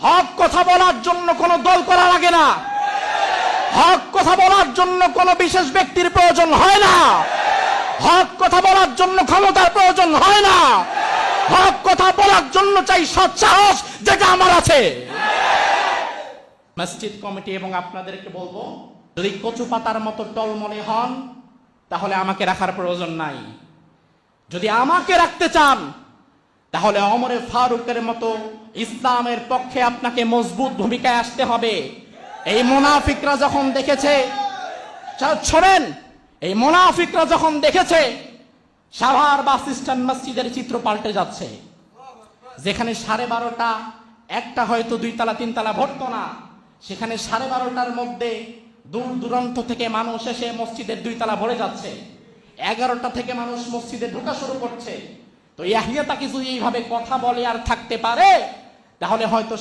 হক কথা বলার জন্য কোনো দল করা লাগে না, হক কথা বলার জন্য কোনো বিশেষ ব্যক্তির প্রয়োজন হয় না, হক কথা বলার জন্য ক্ষমতার প্রয়োজন হয় না, হক কথা বলার জন্য চাই সৎসাহস, যেটা আমার আছে। মসজিদ কমিটি এবং আপনাদেরকে বলবো, যদি কচু পাতার মতো টলমলে হন তাহলে আমাকে রাখার প্রয়োজন নাই। যদি আমাকে রাখতে চান তাহলে ওমরে ফারুকের মতো ইসলামের পক্ষে আপনাকে মজবুত ভূমিকায় আসতে হবে। এই মুনাফিকরা যখন দেখেছে, শোনেন, এই মুনাফিকরা যখন দেখেছে সাভার বাস স্ট্যান্ড মসজিদের চিত্র পাল্টে যাচ্ছে, যেখানে 12:30টা একটা হয়তো 2 তলা 3 তলা ভরতো না, সেখানে 12:30টার মধ্যে দূর দূরান্ত থেকে মানুষ এসে মসজিদের 2 তলা ভরে যাচ্ছে, 11টা থেকে মানুষ মসজিদে ঢোকা শুরু করছে। তো ইয়াহিয়া তাকে যদি এইভাবে কথা বলে আর থাকতে পারে, তাহলে হয়তো